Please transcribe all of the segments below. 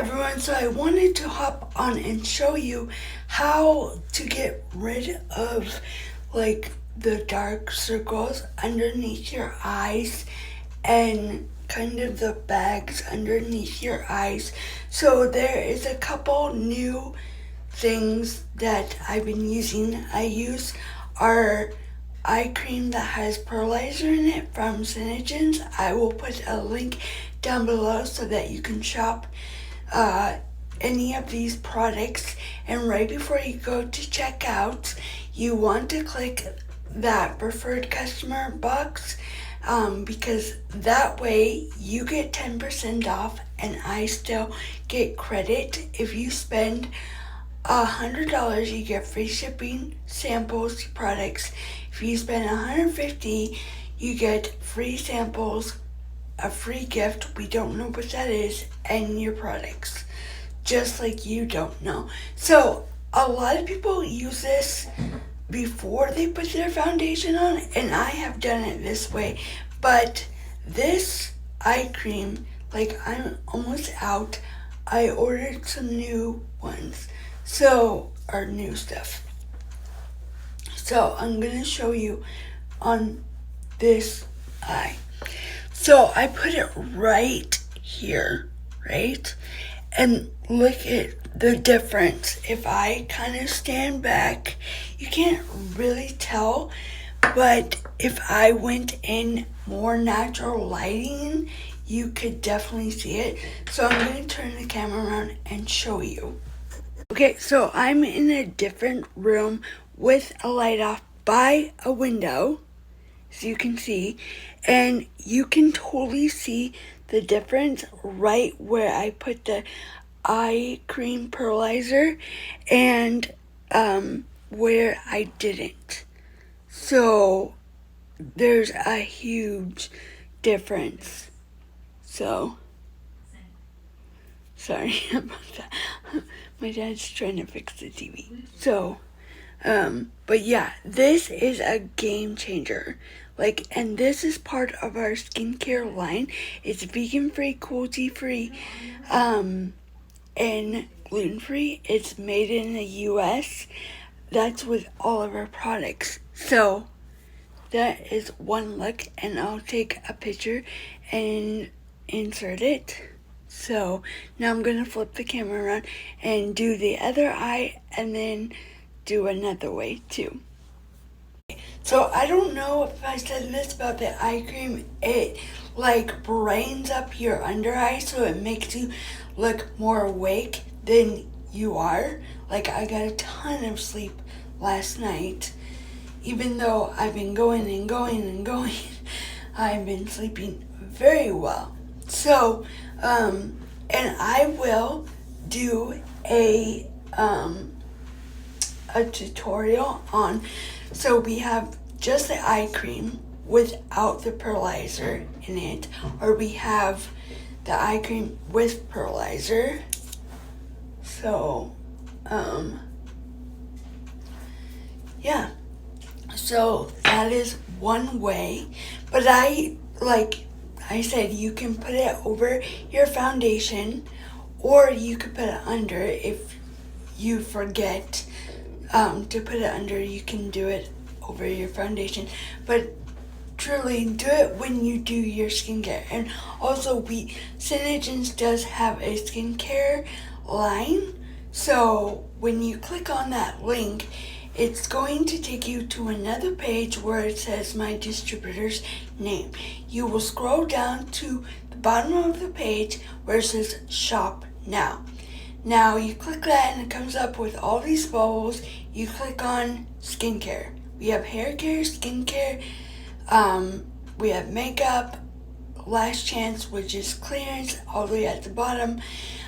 everyone, so I wanted to hop on and show you how to get rid of like the dark circles underneath your eyes and kind of the bags underneath your eyes. So there is a couple new things that I've been using. I use our eye cream that has pealizer in it from shadowsense. I will put a link down below so that you can shop any of these products, and right before you go to checkout you want to click that preferred customer box because that way you get 10% off and I still get credit. If you spend $100 you get free shipping, samples, products. If you spend $150 you get free samples, a free gift, we don't know what that is, and your products, just like you don't know. So a lot of people use this before they put their foundation on, and I have done it this way. But this eye cream, like, I'm almost out. I ordered some new ones, or new stuff. So I'm gonna show you on this eye. So I put it right here, right? And look at the difference. If I kind of stand back, you can't really tell, but if I went in more natural lighting, you could definitely see it. So I'm going to turn the camera around and show you. Okay, so I'm in a different room with a light off by a window, so you can see, and you can totally see the difference right where I put the eye cream pealizer and where I didn't. So there's a huge difference. So sorry about that. My dad's trying to fix the TV. So but yeah, this is a game changer. Like, and this is part of our skincare line. It's vegan free, cruelty free, and gluten free. It's made in the US. That's with all of our products. So that is one look, and I'll take a picture and insert it. So now I'm gonna flip the camera around and do the other eye, and then do another way too. So I don't know if I said this about the eye cream. It like brightens up your under eye, so it makes you look more awake than you are. Like, I got a ton of sleep last night. Even though I've been going and going and going, I've been sleeping very well. So, and I will do a tutorial on, so we have just the eye cream without the pealizer in it, or we have the eye cream with pealizer. So, yeah. So that is one way, but like I said, you can put it over your foundation, or you could put it under. If you forget to put it under, you can do it over your foundation, but truly do it when you do your skincare. And also, shadowsense does have a skincare line, so when you click on that link, it's going to take you to another page where it says my distributor's name. You will scroll down to the bottom of the page where it says shop now. Now you click that and it comes up with all these bubbles. You click on skincare. We have hair care, skincare, we have makeup, last chance, which is clearance, all the way at the bottom.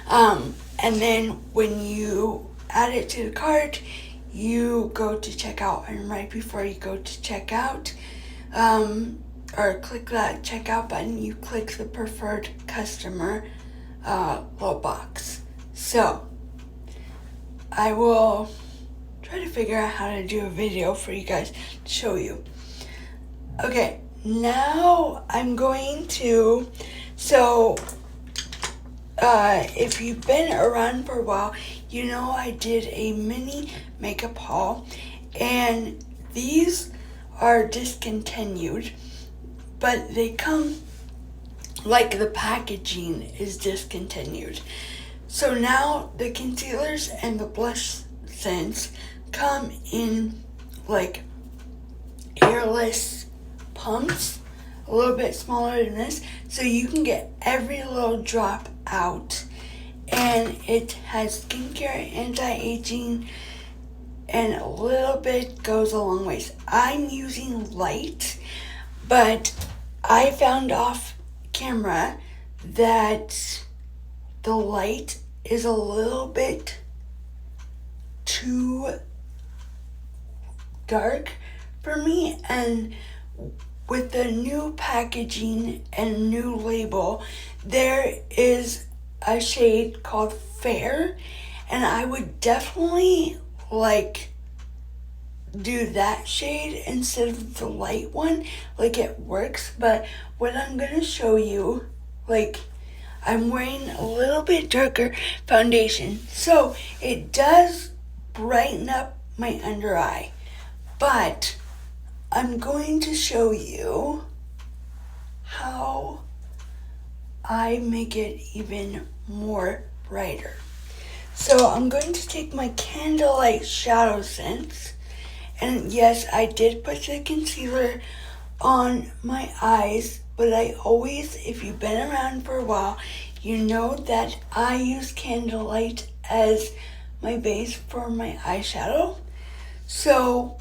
And then when you add it to the cart, you go to checkout, and right before you go to checkout, or click that checkout button, you click the preferred customer little box. So I will try to figure out how to do a video for you guys to show you. Okay, now I'm going to, if you've been around for a while, you know I did a mini makeup haul, and these are discontinued, but they come, like the packaging is discontinued. So now the concealers and the blush scents come in like airless pumps, a little bit smaller than this, so you can get every little drop out. And it has skincare, anti-aging, and a little bit goes a long ways. I'm using light, but I found off camera that the light is a little bit too dark for me, and with the new packaging and new label, there is a shade called Fair, and I would definitely like do that shade instead of the light one. Like, it works, but what I'm gonna show you, like, I'm wearing a little bit darker foundation, so it does brighten up my under eye, but I'm going to show you how I make it even more brighter. So I'm going to take my Candlelight shadowsense, and yes, I did put the concealer on my eyes, but I always, if you've been around for a while, you know that I use Candlelight as my base for my eyeshadow. So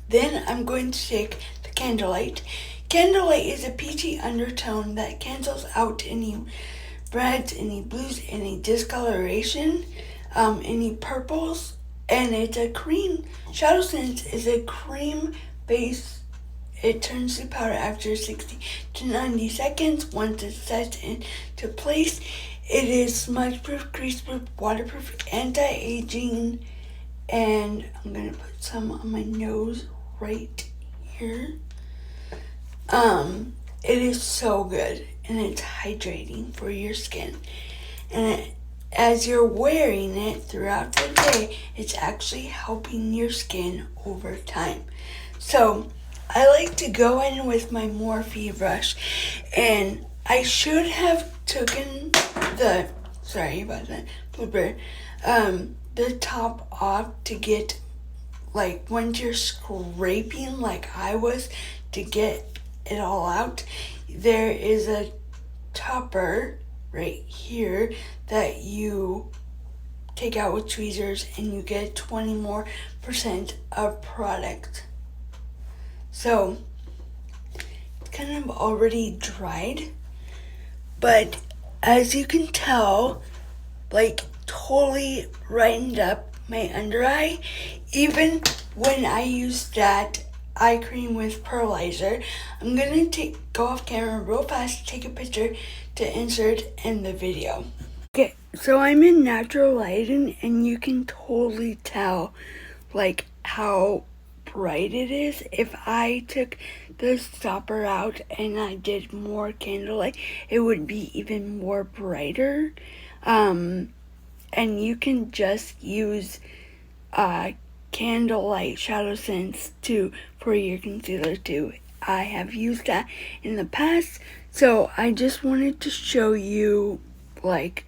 then I'm going to take the Candlelight. Candlelight is a peachy undertone that cancels out any reds, any blues, any discoloration, any purples, and it's a cream. shadowsense is a cream base. It turns to powder after 60 to 90 seconds. Once it's set into place, it is smudge-proof, grease-proof, waterproof, anti-aging, and I'm going to put some on my nose right here. It is so good, and it's hydrating for your skin. And as you're wearing it throughout the day, it's actually helping your skin over time. So I like to go in with my Morphe brush, and I should have taken the, sorry about that, blooper, the top off to get, like, once you're scraping like I was to get it all out, there is a topper right here that you take out with tweezers, and you get 20% more of product. So it's kind of already dried, but as you can tell, like, totally brightened up my under eye, even when I use that eye cream with pealizer. I'm gonna go off camera real fast, take a picture to insert in the video. Okay, so I'm in natural lighting, and you can totally tell like how bright it is. If I took the stopper out and I did more Candlelight, it would be even more brighter. And you can just use Candlelight shadowsense for your concealer too. I have used that in the past, so I just wanted to show you like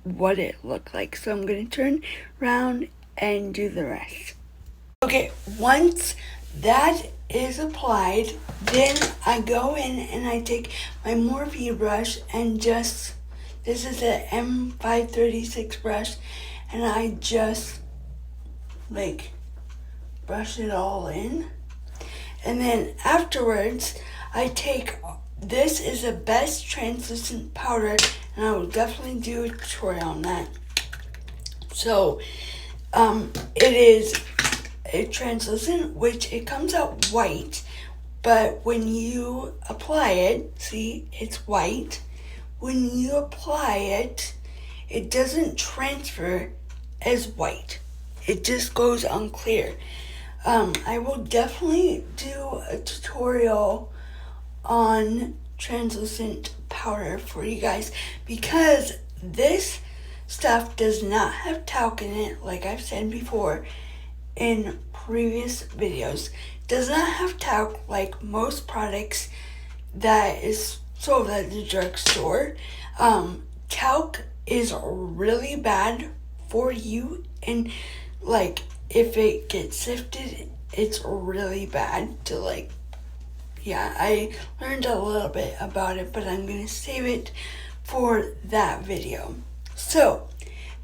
what it looked like. So I'm gonna turn around and do the rest. Okay, once that is applied, then I go in and I take my Morphe brush and this is an M536 brush, and I just like brush it all in. And then afterwards, I take, this is the best translucent powder, and I will definitely do a tutorial on that. So, it is a translucent, which it comes out white, but when you apply it, see, it's white. When you apply it, it doesn't transfer as white. It just goes unclear. I will definitely do a tutorial on translucent powder for you guys, because this stuff does not have talc in it, like I've said before in previous videos. Does not have talc like most products that is sold at the drugstore. Talc is really bad for you, and like if it gets sifted, it's really bad to like, yeah, I learned a little bit about it, but I'm gonna save it for that video. So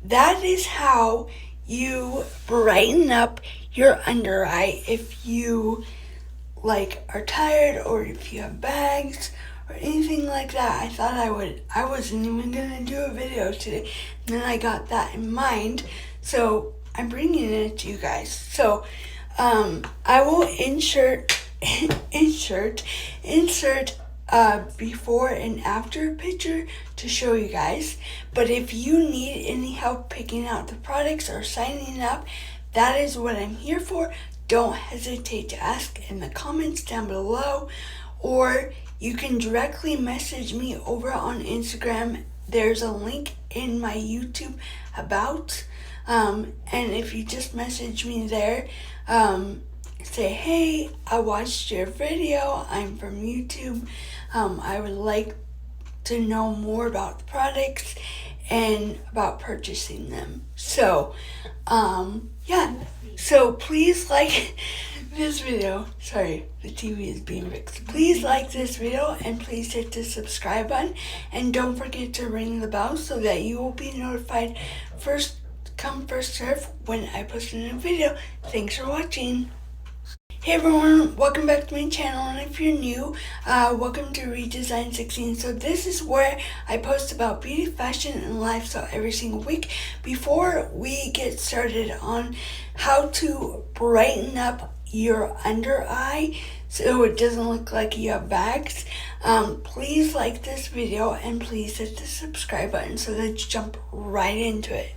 that is how you brighten up your under eye if you like are tired, or if you have bags or anything like that. I thought I wasn't even gonna do a video today, and then I got that in mind, so I'm bringing it to you guys. So I will insert before and after picture to show you guys. But if you need any help picking out the products or signing up, that is what I'm here for. Don't hesitate to ask in the comments down below, or you can directly message me over on Instagram. There's a link in my YouTube about, and if you just message me there, say, hey, I watched your video, I'm from YouTube, I would like to know more about the products and about purchasing them. So yeah, so please like this video. Sorry, the TV is being fixed. Please like this video, and please hit the subscribe button, and don't forget to ring the bell so that you will be notified first come first serve when I post a new video. Thanks for watching. Hey everyone, welcome back to my channel, and if you're new, welcome to Redesign 16. So this is where I post about beauty, fashion, and lifestyle every single week. Before we get started on how to brighten up your under eye so it doesn't look like you have bags, please like this video and please hit the subscribe button so that you jump right into it.